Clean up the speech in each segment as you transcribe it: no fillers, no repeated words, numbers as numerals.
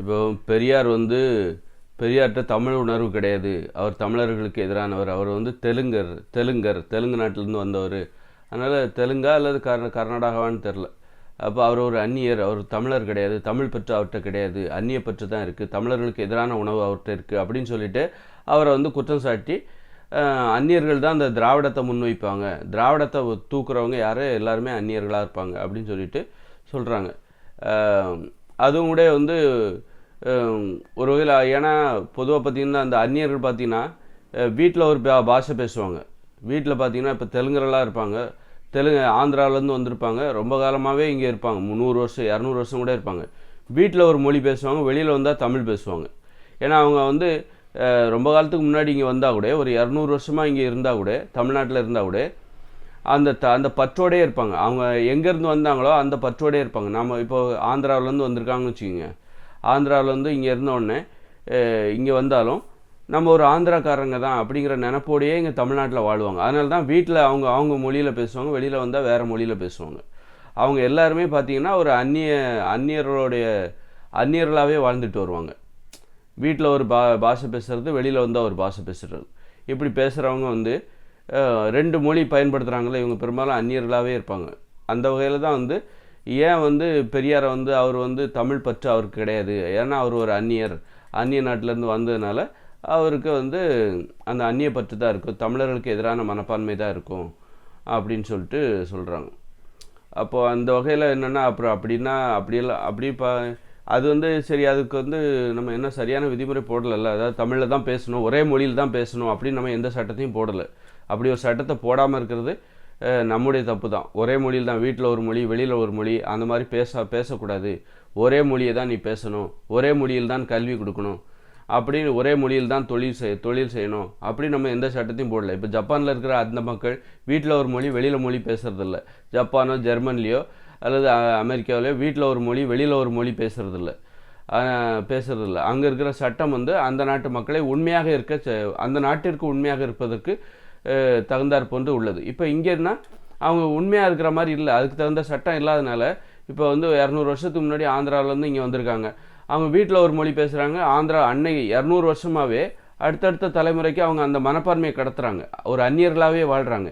இப்போ பெரியார்கிட்ட தமிழ் உணர்வு கிடையாது. அவர் தமிழர்களுக்கு எதிரானவர். அவர் தெலுங்கு நாட்டிலேருந்து வந்தவர். அதனால் தெலுங்கா அல்லது கர்நாடகாவான்னு தெரில. அப்போ அவர் ஒரு அந்நியர், அவர் தமிழர் கிடையாது, தமிழ் பற்று அவர்கிட்ட கிடையாது, அந்நிய பற்று தான் இருக்குது, தமிழர்களுக்கு எதிரான உணவு அவர்கிட்ட இருக்குது அப்படின்னு சொல்லிட்டு அவரை குற்றம் சாட்டி அந்நியர்கள் தான் அந்த திராவிடத்தை முன்வைப்பாங்க, திராவிடத்தை தூக்குறவங்க யார், எல்லாருமே அந்நியர்களாக இருப்பாங்க அப்படின்னு சொல்லிட்டு சொல்கிறாங்க. அதுவும் கூட ஒரு வகையில், ஏன்னா பொதுவாக பார்த்திங்கன்னா அந்த அந்நியர்கள் பார்த்திங்கன்னா வீட்டில் ஒரு பாஷை பேசுவாங்க. வீட்டில் பார்த்திங்கன்னா இப்போ தெலுங்கரெல்லாம் இருப்பாங்க, ஆந்திராவிலேருந்து வந்திருப்பாங்க, ரொம்ப காலமாகவே இங்கே இருப்பாங்க, 300 வருஷம் 200 வருஷம் கூட இருப்பாங்க. வீட்டில் ஒரு மொழி பேசுவாங்க, வெளியில் வந்தால் தமிழ் பேசுவாங்க. ஏன்னா அவங்க ரொம்ப காலத்துக்கு முன்னாடி இங்கே வந்தால் கூட, ஒரு 200 வருஷமாக இங்கே இருந்தால் கூட, தமிழ்நாட்டில் இருந்தால் கூட அந்த பற்றோடே இருப்பாங்க. அவங்க எங்கேருந்து வந்தாங்களோ அந்த பற்றோடே இருப்பாங்க. நம்ம இப்போ ஆந்திராவிலேருந்து வந்திருக்காங்கன்னு வச்சுக்கோங்க, ஆந்திராவிலேருந்து இங்கே இருந்தோடனே இங்கே வந்தாலும் நம்ம ஒரு ஆந்திராக்காரங்க தான் அப்படிங்கிற நினப்போடையே இங்கே தமிழ்நாட்டில் வாழ்வாங்க. அதனால தான் வீட்டில் அவங்க மொழியில் பேசுவாங்க, வெளியில் வந்தால் வேறு மொழியில் பேசுவாங்க. அவங்க எல்லாருமே பார்த்திங்கன்னா ஒரு அந்நியர்களாகவே வாழ்ந்துட்டு வருவாங்க. வீட்டில் ஒரு பாஷை பேசுகிறது, வெளியில் வந்தால் ஒரு பாஷை பேசுகிறது. இப்படி பேசுகிறவங்க 2 மொழி பயன்படுத்துகிறாங்களே, இவங்க பெரும்பாலும் அந்நியர்களாகவே இருப்பாங்க. அந்த வகையில் தான் ஏன் பெரியாரை அவர் தமிழ் பற்று அவருக்கு கிடையாது. ஏன்னா அவர் ஒரு அந்நிய நாட்டிலேருந்து வந்ததுனால அவருக்கு அந்த அந்நிய பற்று தான் இருக்கும், தமிழர்களுக்கு எதிரான மனப்பான்மை தான் இருக்கும் அப்படின்னு சொல்லிட்டு சொல்கிறாங்க. அப்போது அந்த வகையில் என்னென்னா அப்புறம் அது சரி, அதுக்கு நம்ம என்ன சரியான விதிமுறை போடலைல்ல. அதாவது தமிழில் தான் பேசணும், ஒரே மொழியில் தான் பேசணும் அப்படின்னு நம்ம எந்த சட்டத்தையும் போடலை. அப்படி ஒரு சட்டத்தை போடாமல் இருக்கிறது நம்முடைய தப்பு தான். ஒரே மொழியில் தான், வீட்டில் ஒரு மொழி வெளியில் ஒரு மொழி அந்த மாதிரி பேசக்கூடாது, ஒரே மொழியை தான் நீ பேசணும், ஒரே மொழியில் தான் கல்வி கொடுக்கணும், அப்படின்னு ஒரே மொழியில் தான் தொழில் செய்யணும் அப்படி நம்ம எந்த சட்டத்தையும் போடல. இப்போ ஜப்பானில் இருக்கிற அந்த மக்கள் வீட்டில் ஒரு மொழி வெளியில் மொழி பேசுகிறதில்ல. ஜப்பானோ ஜெர்மன்லேயோ அல்லது அமெரிக்காவிலையோ வீட்டில் ஒரு மொழி வெளியில் ஒரு மொழி பேசுகிறதில்ல. அங்கே இருக்கிற சட்டம் அந்த நாட்டு மக்களை அந்த நாட்டிற்கு உண்மையாக இருப்பதற்கு தகுந்தாற் போன்று உள்ளது. இப்போ இங்கேன்னா அவங்க உண்மையாக இருக்கிற மாதிரி இல்லை, அதுக்கு தகுந்த சட்டம் இல்லாதனால இப்போ 200 வருஷத்துக்கு முன்னாடி ஆந்திராவிலேருந்து இங்கே வந்திருக்காங்க, அவங்க வீட்டில் ஒரு மொழி பேசுகிறாங்க. ஆந்திரா 200 வருஷமாகவே அடுத்தடுத்த தலைமுறைக்கு அவங்க அந்த மனப்பான்மையை கடத்துகிறாங்க, ஒரு அந்நியர்களாகவே வாழ்கிறாங்க.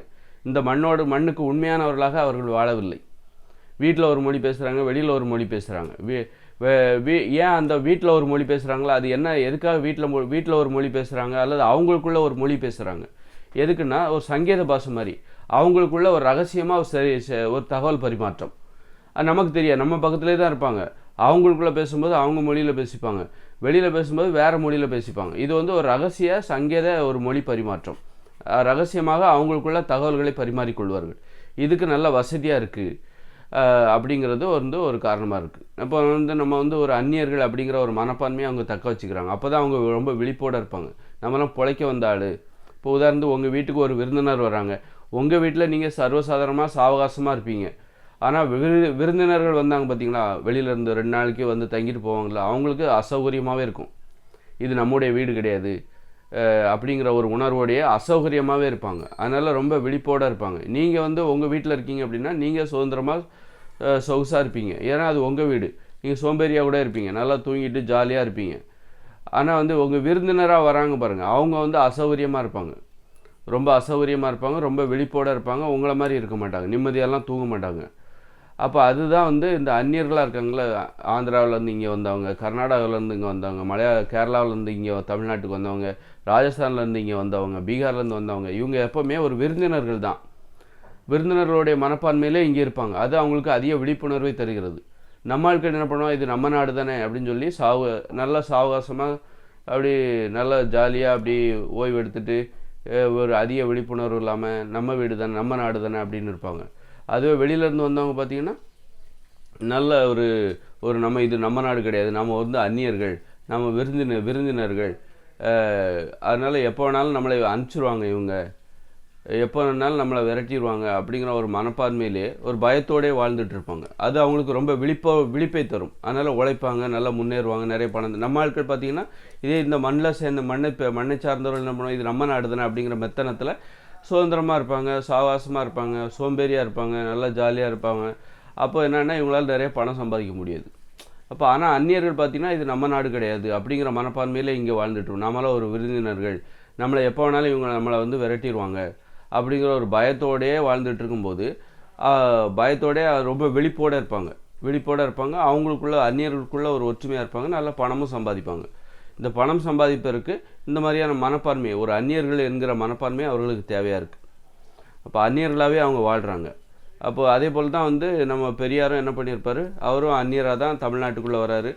இந்த மண்ணுக்கு உண்மையானவர்களாக அவர்கள் வாழவில்லை. வீட்டில் ஒரு மொழி பேசுகிறாங்க, வெளியில் ஒரு மொழி பேசுகிறாங்க. ஏன் அந்த வீட்டில் ஒரு மொழி பேசுகிறாங்களா, அது என்ன, எதுக்காக வீட்டில் ஒரு மொழி பேசுகிறாங்க, அல்லது அவங்களுக்குள்ள ஒரு மொழி பேசுகிறாங்க, எதுக்குன்னா ஒரு சங்கேத பாஷை மாதிரி அவங்களுக்குள்ள ஒரு ரகசியமாக ஒரு தகவல் பரிமாற்றம். அது நமக்கு தெரியாது, நம்ம பக்கத்துலேயே தான் இருப்பாங்க. அவங்களுக்குள்ளே பேசும்போது அவங்க மொழியில் பேசிப்பாங்க, வெளியில் பேசும்போது வேறு மொழியில் பேசிப்பாங்க. இது ஒரு ரகசிய சங்கேத ஒரு மொழி பரிமாற்றம். ரகசியமாக அவங்களுக்குள்ள தகவல்களை பரிமாறிக்கொள்வார்கள். இதுக்கு நல்ல வசதியாக இருக்குது அப்படிங்கிறது ஒரு காரணமாக இருக்குது. அப்போ நம்ம ஒரு அந்நியர்கள் அப்படிங்கிற ஒரு மனப்பான்மையை அவங்க தக்க வச்சுக்கிறாங்க. அப்போ தான் அவங்க ரொம்ப விழிப்போடு இருப்பாங்க. நம்மளாம் பிழைக்க வந்த ஆள். இப்போ உதாரணத்துக்கு உங்கள் வீட்டுக்கு ஒரு விருந்தினர் வராங்க, உங்கள் வீட்டில் நீங்கள் சர்வசாதாரணமாக சாவகாசமாக இருப்பீங்க. ஆனால் விருந்தினர்கள் வந்தாங்க பார்த்தீங்களா, வெளியிலேருந்து 2 நாளைக்கு தங்கிட்டு போவாங்களா, அவங்களுக்கு அசௌகரியமாகவே இருக்கும். இது நம்முடைய வீடு கிடையாது அப்படிங்கிற ஒரு உணர்வோடையே அசௌகரியமாகவே இருப்பாங்க. அதனால் ரொம்ப விழிப்போடு இருப்பாங்க. நீங்கள் உங்கள் வீட்டில் இருக்கீங்க அப்படின்னா நீங்கள் சுதந்திரமாக சொகுசாக இருப்பீங்க, ஏன்னா அது உங்கள் வீடு. நீங்கள் சோம்பேறியாக கூட இருப்பீங்க, நல்லா தூங்கிட்டு ஜாலியாக இருப்பீங்க. ஆனால் உங்கள் விருந்தினராக வராங்க பாருங்கள், அவங்க அசௌகரியமாக இருப்பாங்க, ரொம்ப அசௌகரியமாக இருப்பாங்க, ரொம்ப விழிப்போடு இருப்பாங்க, உங்களை மாதிரி இருக்க மாட்டாங்க, நிம்மதியெல்லாம் தூங்க மாட்டாங்க. அப்போ அதுதான் இந்த அந்நியர்களாக இருக்காங்களே, ஆந்திராவிலேருந்து இங்கே வந்தவங்க, கர்நாடகாவிலேருந்து இங்கே வந்தவங்க, கேரளாவிலேருந்து இங்கே தமிழ்நாட்டுக்கு வந்தவங்க, ராஜஸ்தான்லேருந்து இங்கே வந்தவங்க, பீகார்லேருந்து வந்தவங்க, இவங்க எப்போவுமே ஒரு விருந்தினர்கள் தான். விருந்தினர்களுடைய மனப்பான்மையிலே இங்கே இருப்பாங்க. அது அவங்களுக்கு அதிக விழிப்புணர்வை தருகிறது. நம்ம ஆட்கள் என்ன பண்ணுவோம், இது நம்ம நாடு தானே அப்படின்னு சொல்லி நல்லா சாவகாசமாக அப்படி நல்லா ஜாலியாக அப்படி ஓய்வு எடுத்துகிட்டு ஒரு அதிக விழிப்புணர்வு இல்லாமல் நம்ம வீடு தானே நம்ம நாடு தானே அப்படின்னு இருப்பாங்க. அதுவே வெளியிலேருந்து வந்தவங்க பார்த்திங்கன்னா நல்ல ஒரு நம்ம இது நம்ம நாடு கிடையாது, நம்ம அந்நியர்கள், நம்ம விருந்தினர்கள், அதனால் எப்போ வேணாலும் நம்மளை அனுப்பிச்சிருவாங்க, இவங்க எப்போ வேணாலும் நம்மளை விரட்டிடுவாங்க அப்படிங்கிற ஒரு மனப்பான்மையிலே ஒரு பயத்தோடே வாழ்ந்துட்டு இருப்பாங்க. அது அவங்களுக்கு ரொம்ப விழிப்பை தரும். அதனால் உழைப்பாங்க, நல்லா முன்னேறுவாங்க, நிறைய பணம். நம்ம ஆட்கள் பார்த்திங்கன்னா இதே இந்த மண்ணில் சேர்ந்த மண்ணை சார்ந்தவர்கள் என்ன பண்ணுவோம், இது நம்ம நாடு தானே அப்படிங்கிற மெத்தனத்தில் சுதந்திரமாக இருப்பாங்க, சாவாசமாக இருப்பாங்க, சோம்பேறியாக இருப்பாங்க, நல்லா ஜாலியாக இருப்பாங்க. அப்போ என்னென்னா இவங்களால் நிறைய பணம் சம்பாதிக்க முடியாது. அப்போ ஆனால் அந்நியர்கள் பார்த்திங்கன்னா இது நம்ம நாடு கிடையாது அப்படிங்கிற மனப்பான்மையிலே இங்கே வாழ்ந்துட்டோம். நம்மளாம் ஒரு விருந்தினர்கள், நம்மளை எப்போ வேணாலும் இவங்க நம்மளை வந்து விரட்டிடுவாங்க அப்படிங்கிற ஒரு பயத்தோடையே வாழ்ந்துட்டு இருக்கும்போது பயத்தோடே ரொம்ப விழிப்போடு இருப்பாங்க. அவங்களுக்குள்ள அந்நியர்களுக்குள்ள ஒரு ஒற்றுமையாக இருப்பாங்க, நல்ல பணமும் சம்பாதிப்பாங்க. இந்த பணம் சம்பாதிப்பதற்கு இந்த மாதிரியான மனப்பான்மை, ஒரு அந்நியர்கள் என்கிற மனப்பான்மை அவர்களுக்கு தேவையாக இருக்குது. அப்போ அந்நியர்களாகவே அவங்க வாழ்கிறாங்க. அப்போ அதே போல் தான் வந்து நம்ம பெரியாரும் என்ன பண்ணியிருப்பார், அவரும் அந்நியராக தான் தமிழ்நாட்டுக்குள்ளே வராரு.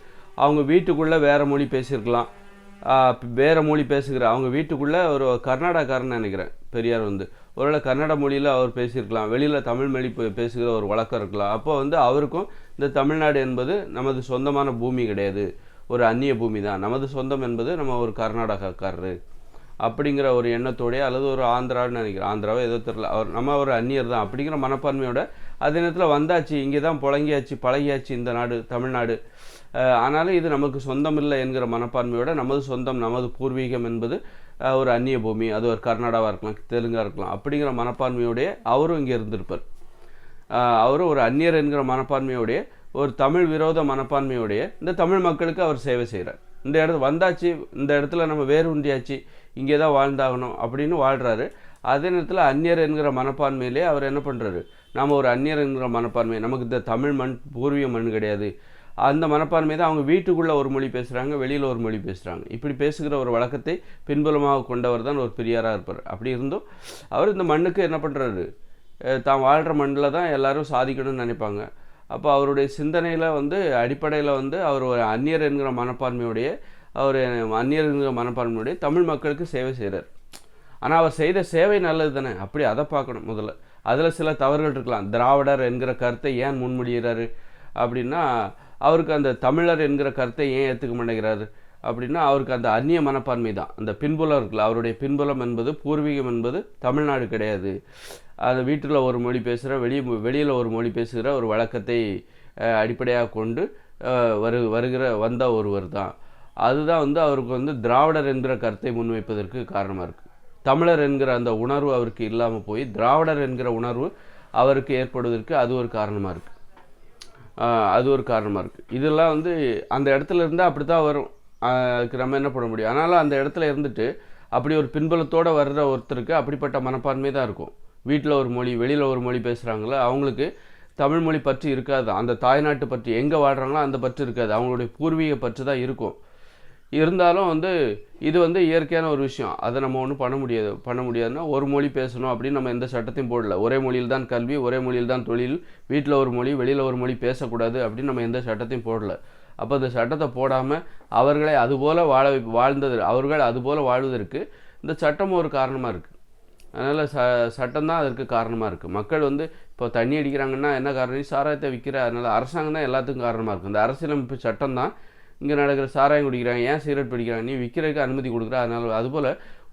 அவங்க வீட்டுக்குள்ளே வேறு மொழி பேசியிருக்கலாம், வேறு மொழி பேசுகிற அவங்க வீட்டுக்குள்ளே ஒரு கர்நாடகாரன்னு நினைக்கிறேன் பெரியார் வந்து, ஒருவேளை கன்னட மொழியில் அவர் பேசியிருக்கலாம், வெளியில் தமிழ் மொழி பேசுகிற ஒரு வழக்கம் இருக்கலாம். அப்போ வந்து அவருக்கும் இந்த தமிழ்நாடு என்பது நமது சொந்தமான பூமி கிடையாது, ஒரு அந்நிய பூமி தான், நமது சொந்தம் என்பது நம்ம ஒரு கர்நாடகாக்காரரு அப்படிங்கிற ஒரு எண்ணத்தோடைய, அல்லது ஒரு ஆந்திரான்னு நினைக்கிறேன், ஆந்திராவோ ஏதோ தெரியல, நம்ம ஒரு அந்நியர் தான் அப்படிங்கிற மனப்பான்மையோட அதே நேரத்தில் வந்தாச்சு, இங்கே தான் புழங்கியாச்சு பழகியாச்சு இந்த நாடு தமிழ்நாடு, ஆனாலும் இது நமக்கு சொந்தம் இல்லை என்கிற மனப்பான்மையோட நமது சொந்தம் நமது பூர்வீகம் என்பது ஒரு அந்நிய பூமி, அது ஒரு கர்நாடகாவாக இருக்கலாம், தெலுங்காக இருக்கலாம் அப்படிங்கிற மனப்பான்மையோடைய அவரும் இங்கே இருந்திருப்பார். அவரும் ஒரு அந்நியர் என்கிற மனப்பான்மையோடைய, ஒரு தமிழ் விரோத மனப்பான்மையோடைய இந்த தமிழ் மக்களுக்கு அவர் சேவை செய்கிறார். இந்த இடத்துல வந்தாச்சு, இந்த இடத்துல நம்ம வேறு உண்டியாச்சு, இங்கே தான் வாழ்ந்தாகணும் அப்படின்னு வாழ்கிறாரு. அதே நேரத்தில் அந்நியர் என்கிற மனப்பான்மையிலே அவர் என்ன பண்ணுறாரு, நாம் ஒரு அந்நியர் என்கிற மனப்பான்மை, நமக்கு இந்த தமிழ் மண் பூர்வீக மண் கிடையாது, அந்த மனப்பான்மை தான் அவங்க வீட்டுக்குள்ளே ஒரு மொழி பேசுகிறாங்க, வெளியில் ஒரு மொழி பேசுகிறாங்க, இப்படி பேசுகிற ஒரு வழக்கத்தை பின்புலமாக கொண்டவர் தான் ஒரு பெரியாராக இருப்பார். அப்படி இருந்தும் அவர் இந்த மண்ணுக்கு என்ன பண்ணுறாரு, தான் வாழ்கிற மண்ணில் தான் எல்லோரும் சாதிக்கணும்னு நினைப்பாங்க. அப்போ அவருடைய சிந்தனையில் வந்து அடிப்படையில் வந்து அவர் ஒரு அந்நியர் என்கிற மனப்பான்மையுடைய, அவர் அந்நியர் என்கிற மனப்பான்மையுடைய தமிழ் மக்களுக்கு சேவை செய்கிறார். ஆனால் அவர் செய்த சேவை நல்லது தானே, அப்படி அதை பார்க்கணும் முதல்ல. அதில் சில தவறுகள் இருக்கலாம். திராவிடர் என்கிற கருத்தை ஏன் முன்மொழிகிறாரு அப்படின்னா, அவருக்கு அந்த தமிழர் என்கிற கருத்தை ஏன் ஏற்றுக்க மாட்டேங்கிறாரு அப்படின்னா, அவருக்கு அந்த அந்நிய மனப்பான்மை தான், அந்த பின்புலம் இருக்குல்ல, அவருடைய பின்புலம் என்பது பூர்வீகம் என்பது தமிழ்நாடு கிடையாது, அந்த வீட்டில் ஒரு மொழி பேசுகிற வெளியில் ஒரு மொழி பேசுகிற ஒரு வழக்கத்தை அடிப்படையாக கொண்டு வந்த ஒருவர் தான். அதுதான் வந்து அவருக்கு வந்து திராவிடர் என்கிற கருத்தை முன்வைப்பதற்கு காரணமாக இருக்குது. தமிழர் என்கிற அந்த உணர்வு அவருக்கு இல்லாமல் போய் திராவிடர் என்கிற உணர்வு அவருக்கு ஏற்படுவதற்கு அது ஒரு காரணமாக இருக்குது. இதெல்லாம் வந்து அந்த இடத்துல இருந்தால் அப்படி தான் வரும், அதுக்கு நம்ம என்ன பண்ண முடியும். ஆனாலும் அந்த இடத்துல இருந்துட்டு அப்படி ஒரு பின்புலத்தோடு வர்ற ஒருத்தருக்கு அப்படிப்பட்ட மனப்பான்மை தான் இருக்கும். வீட்டில் ஒரு மொழி வெளியில் ஒரு மொழி பேசுகிறாங்களோ அவங்களுக்கு தமிழ் மொழி பற்றி இருக்காது, அந்த தாய்நாட்டு பற்றி எங்கே வாழ்கிறாங்களோ அந்த பற்று இருக்காது, அவங்களுடைய பூர்வீக பற்று தான் இருக்கும். இருந்தாலும் வந்து இது வந்து இயற்கையான ஒரு விஷயம், அதை நம்ம ஒன்றும் பண்ண முடியாதுன்னா ஒரு மொழி பேசணும் அப்படின்னு நம்ம எந்த சட்டத்தையும் போடல. ஒரே மொழியில் தான் கல்வி, ஒரே மொழியில் தான் தொழில், வீட்டில் ஒரு மொழி வெளியில் ஒரு மொழி பேசக்கூடாது அப்படின்னு நம்ம எந்த சட்டத்தையும் போடல. அப்போ அந்த சட்டத்தை போடாமல் அவர்களை அதுபோல் அவர்கள் அதுபோல் வாழ்வதற்கு இந்த சட்டம் ஒரு காரணமாக இருக்குது. அதனால் சட்டம் தான் அதற்கு காரணமாக இருக்குது. மக்கள் வந்து இப்போ தண்ணி அடிக்கிறாங்கன்னா என்ன காரணம், சாராயத்தை விற்கிற, அதனால் அரசாங்கம் தான் எல்லாத்துக்கும் காரணமாக இருக்குது. இந்த அரசியலமைப்பு சட்டம் தான் இங்கே நடக்கிற சாராயம் குடிக்கிறாங்க, ஏன் சிகரெட் பிடிக்கிறாங்க, நீ விற்கிறதுக்கு அனுமதி கொடுக்குற, அதனால் அதுபோல்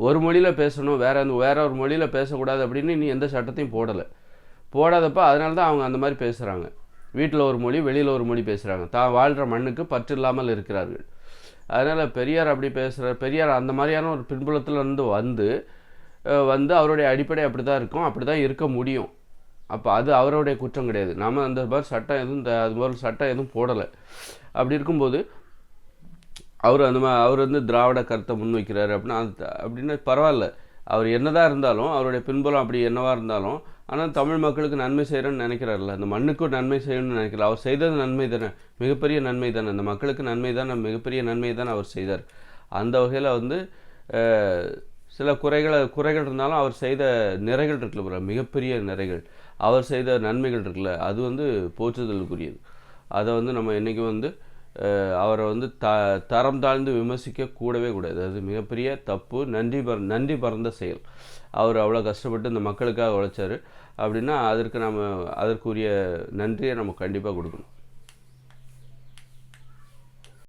ஒரு மொழியில் பேசணும், வேற ஒரு மொழியில் பேசக்கூடாது அப்படின்னு நீ எந்த சட்டத்தையும் போடாதப்போ அதனால தான் அவங்க அந்த மாதிரி பேசுகிறாங்க. வீட்டில் ஒரு மொழி வெளியில் ஒரு மொழி பேசுகிறாங்க, தான் வாழ்கிற மண்ணுக்கு பற்று இல்லாமல் இருக்கிறார்கள். அதனால் பெரியார் அப்படி பேசுகிறார். பெரியார் அந்த மாதிரியான ஒரு பின்புலத்திலேருந்து வந்து அவருடைய அடிப்படை அப்படி தான் இருக்கும், அப்படி தான் இருக்க முடியும். அப்போ அது அவருடைய குற்றம் கிடையாது. நாம் அந்த மாதிரி சட்டம் எதுவும் போடலை. அப்படி இருக்கும்போது அவர் வந்து திராவிட கருத்தை முன்வைக்கிறாரு அப்படின்னு பரவாயில்ல, அவர் என்னதான் இருந்தாலும் அவருடைய பின்புலம் அப்படி என்னவாக இருந்தாலும், ஆனால் தமிழ் மக்களுக்கு நன்மை செய்கிறேன்னு நினைக்கிறார்ல, அந்த மண்ணுக்கும் நன்மை செய்யணும்னு நினைக்கிறார். அவர் செய்தது நன்மை தானே, மிகப்பெரிய நன்மை தானே, அந்த மக்களுக்கு நன்மை தானே, மிகப்பெரிய நன்மை தானே அவர் செய்தார். அந்த வகையில் வந்து சில குறைகள் இருந்தாலும் அவர் செய்த நிறைகள் இருக்குல்ல, மிகப்பெரிய நிறைகள், அவர் செய்த நன்மைகள் இருக்குல்ல, அது வந்து போற்றுதலுக்குரியது. அதை வந்து நம்ம என்றைக்கும் வந்து அவரை வந்து தரம் தாழ்ந்து விமர்சிக்க கூடவே கூடாது. அது மிகப்பெரிய தப்பு, நன்றி பறந்த செயல். அவர் அவ்வளோ கஷ்டப்பட்டு இந்த மக்களுக்காக உழைச்சார் அப்படின்னா அதற்குரிய நன்றியை நம்ம கண்டிப்பாக கொடுக்கணும்.